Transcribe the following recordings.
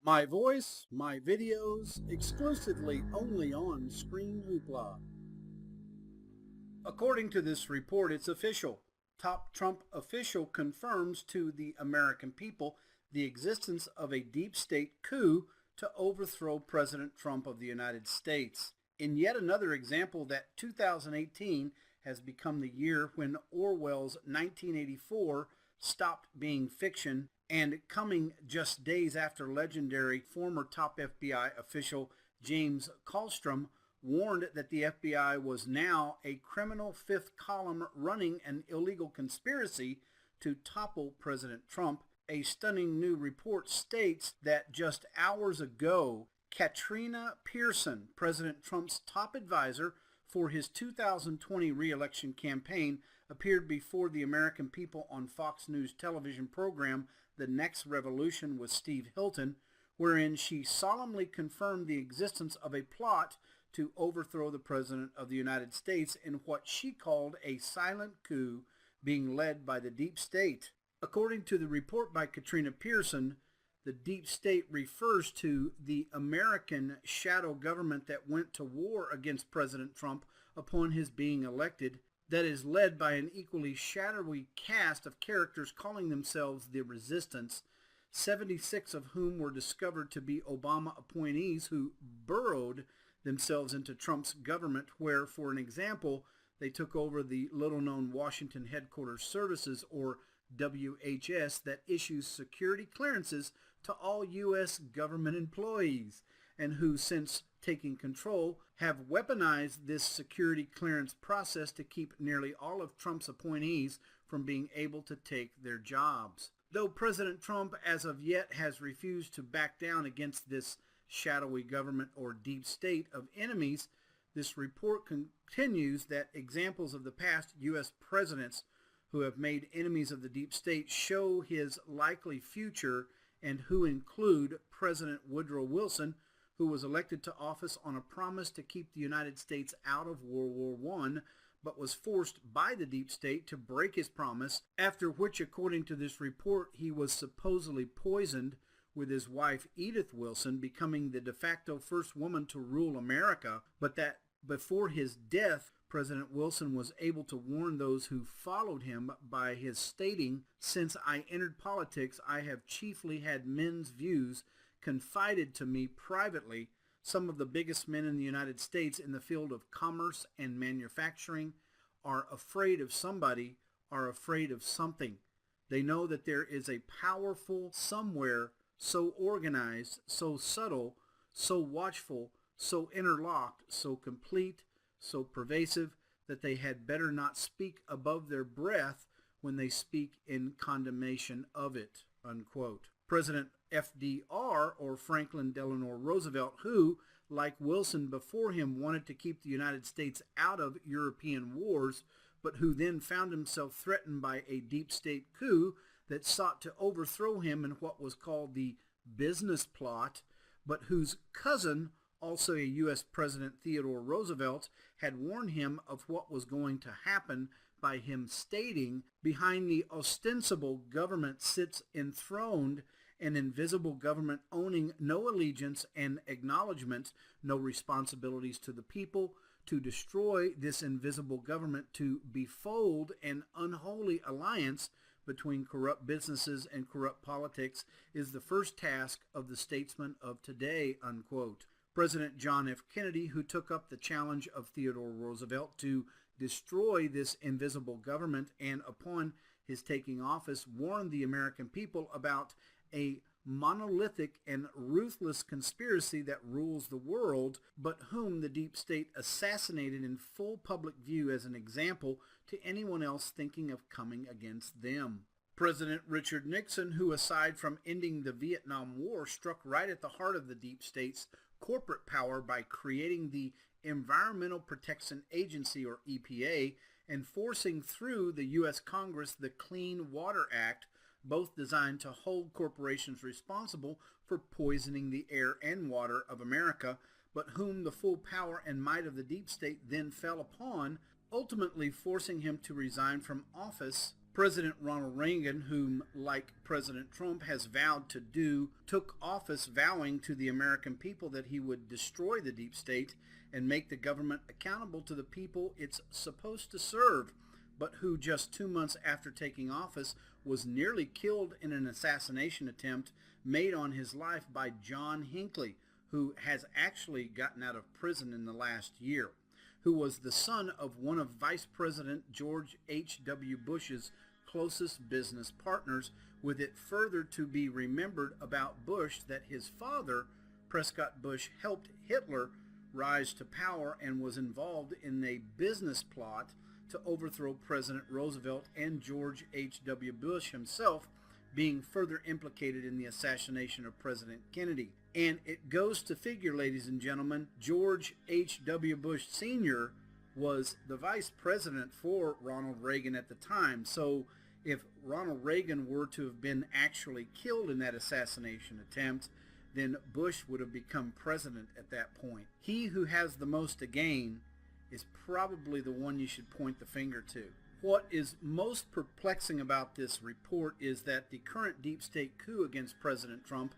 My voice, my videos, exclusively only on Screen Hoopla. According to this report, it's official. Top Trump official confirms to the American people the existence of a deep state coup to overthrow President Trump of the United States. In yet another example that 2018 has become the year when Orwell's 1984 stopped being fiction, and coming just days after legendary former top FBI official James Kallstrom warned that the FBI was now a criminal fifth column running an illegal conspiracy to topple President Trump. A stunning new report states that just hours ago, Katrina Pearson, President Trump's top advisor for his 2020 re-election campaign, appeared before the American people on Fox News television program The Next Revolution with Steve Hilton, wherein she solemnly confirmed the existence of a plot to overthrow the President of the United States in what she called a silent coup being led by the deep state. According to the report by Katrina Pearson, the deep state refers to the American shadow government that went to war against President Trump upon his being elected, that is led by an equally shadowy cast of characters calling themselves the Resistance, 76 of whom were discovered to be Obama appointees who burrowed themselves into Trump's government, where, for an example, they took over the little-known Washington Headquarters Services, or WHS, that issues security clearances to all U.S. government employees, and who, since taking control, have weaponized this security clearance process to keep nearly all of Trump's appointees from being able to take their jobs. Though President Trump, as of yet, has refused to back down against this shadowy government or deep state of enemies, this report continues that examples of the past U.S. presidents who have made enemies of the deep state show his likely future, and who include President Woodrow Wilson, who was elected to office on a promise to keep the United States out of World War I, but was forced by the deep state to break his promise, after which, according to this report, he was supposedly poisoned, with his wife Edith Wilson becoming the de facto first woman to rule America, but that before his death, President Wilson was able to warn those who followed him by his stating, "Since I entered politics, I have chiefly had men's views confided to me privately. Some of the biggest men in the United States in the field of commerce and manufacturing are afraid of somebody, are afraid of something. They know that there is a powerful somewhere, so organized, so subtle, so watchful, so interlocked, so complete, so pervasive, that they had better not speak above their breath when they speak in condemnation of it," unquote. President FDR, or Franklin Delano Roosevelt, who, like Wilson before him, wanted to keep the United States out of European wars, but who then found himself threatened by a deep state coup that sought to overthrow him in what was called the business plot, but whose cousin, also a U.S. President Theodore Roosevelt, had warned him of what was going to happen by him stating, "Behind the ostensible government sits enthroned an invisible government owning no allegiance and acknowledgement, no responsibilities to the people. To destroy this invisible government, to befold an unholy alliance between corrupt businesses and corrupt politics, is the first task of the statesman of today," unquote. President John F. Kennedy, who took up the challenge of Theodore Roosevelt to destroy this invisible government, and upon his taking office warned the American people about a monolithic and ruthless conspiracy that rules the world, but whom the deep state assassinated in full public view as an example to anyone else thinking of coming against them. President Richard Nixon, who, aside from ending the Vietnam War, struck right at the heart of the deep state's corporate power by creating the Environmental Protection Agency, or EPA, and forcing through the U.S. Congress the Clean Water Act, both designed to hold corporations responsible for poisoning the air and water of America, but whom the full power and might of the deep state then fell upon, ultimately forcing him to resign from office President Ronald Reagan, whom, like President Trump, has vowed to do, took office vowing to the American people that he would destroy the deep state and make the government accountable to the people it's supposed to serve, but who just 2 months after taking office was nearly killed in an assassination attempt made on his life by John Hinckley, who has actually gotten out of prison in the last year, who was the son of one of Vice President George H.W. Bush's closest business partners, with it further to be remembered about Bush that his father, Prescott Bush, helped Hitler rise to power and was involved in a business plot to overthrow President Roosevelt, and George H.W. Bush himself being further implicated in the assassination of President Kennedy. And it goes to figure, ladies and gentlemen, George H.W. Bush Sr. was the vice president for Ronald Reagan at the time. So if Ronald Reagan were to have been actually killed in that assassination attempt, then Bush would have become president at that point. He who has the most to gain is probably the one you should point the finger to. What is most perplexing about this report is that the current deep state coup against President Trump,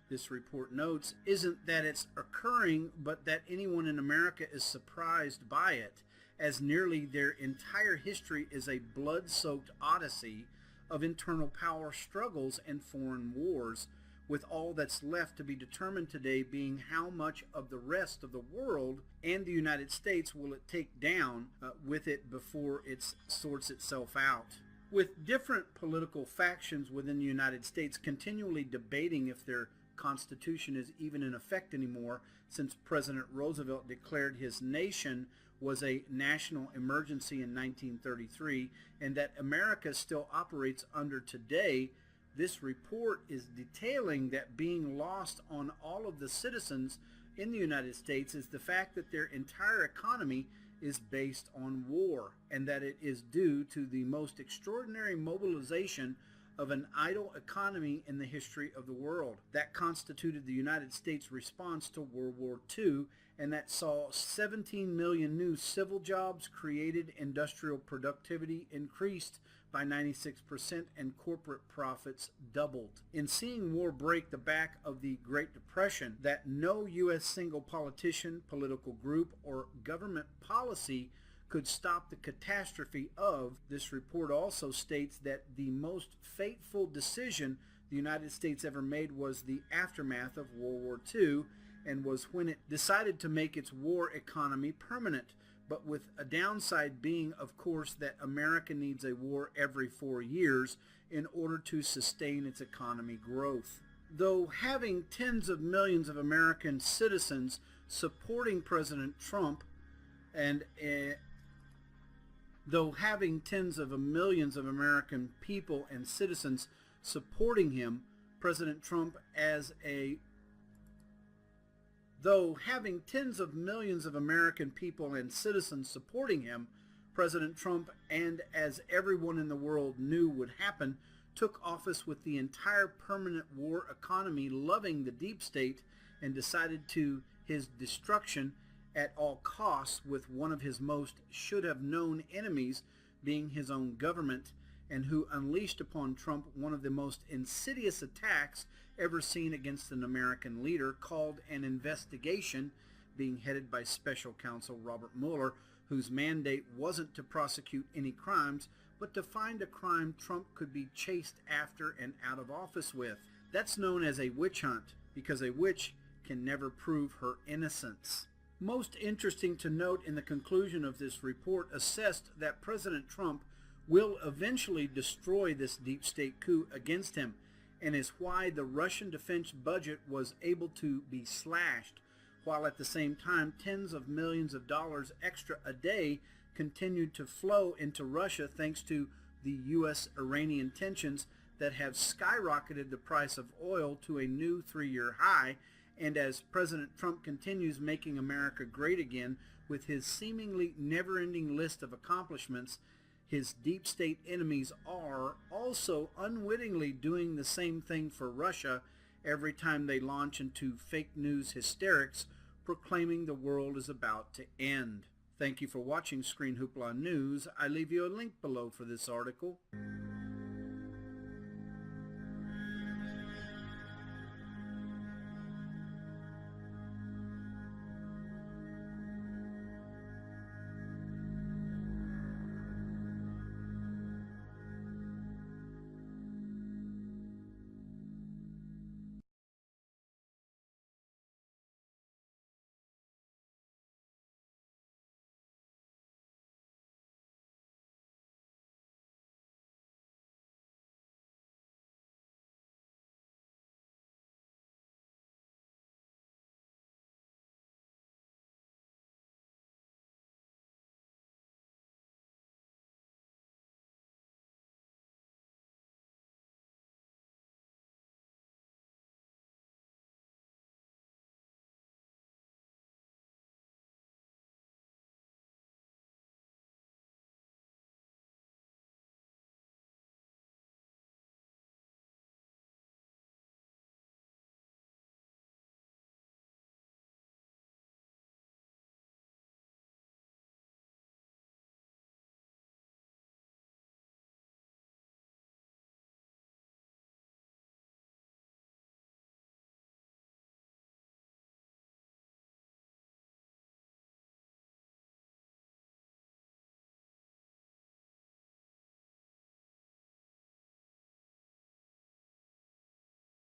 this report notes, isn't that it's occurring, but that anyone in America is surprised by it, as nearly their entire history is a blood-soaked odyssey of internal power struggles and foreign wars, with all that's left to be determined today being how much of the rest of the world and the United States will it take down with it before it sorts itself out. With different political factions within the United States continually debating if their Constitution is even in effect anymore, since President Roosevelt declared his nation was a national emergency in 1933, and that America still operates under today, this report is detailing that being lost on all of the citizens in the United States is the fact that their entire economy is based on war, and that it is due to the most extraordinary mobilization of an idle economy in the history of the world. That constituted the United States response to World War II, and that saw 17 million new civil jobs created, industrial productivity increased by 96%, and corporate profits doubled. In seeing war break the back of the Great Depression, that no U.S. single politician, political group, or government policy could stop the catastrophe of, this report also states that the most fateful decision the United States ever made was the aftermath of World War II, and was when it decided to make its war economy permanent, but with a downside being, of course, that America needs a war every 4 years in order to sustain its economy growth. Though having tens of millions of American citizens supporting President Trump and though having tens of millions of American people and citizens supporting him, President Trump as a Though having tens of millions of American people and citizens supporting him, President Trump, and as everyone in the world knew would happen, took office with the entire permanent war economy loving the deep state, and decided to his destruction at all costs, with one of his most should-have-known enemies being his own government, and who unleashed upon Trump one of the most insidious attacks ever seen against an American leader, called an investigation, being headed by Special Counsel Robert Mueller, whose mandate wasn't to prosecute any crimes, but to find a crime Trump could be chased after and out of office with. That's known as a witch hunt, because a witch can never prove her innocence. Most interesting to note, in the conclusion of this report assessed that President Trump will eventually destroy this deep state coup against him, and is why the Russian defense budget was able to be slashed, while at the same time tens of millions of dollars extra a day continued to flow into Russia thanks to the U.S.-Iranian tensions that have skyrocketed the price of oil to a new 3-year high, and as President Trump continues making America great again with his seemingly never-ending list of accomplishments, his deep state enemies are also unwittingly doing the same thing for Russia every time they launch into fake news hysterics proclaiming the world is about to end. Thank you for watching Screen Hoopla News. I leave you a link below for this article.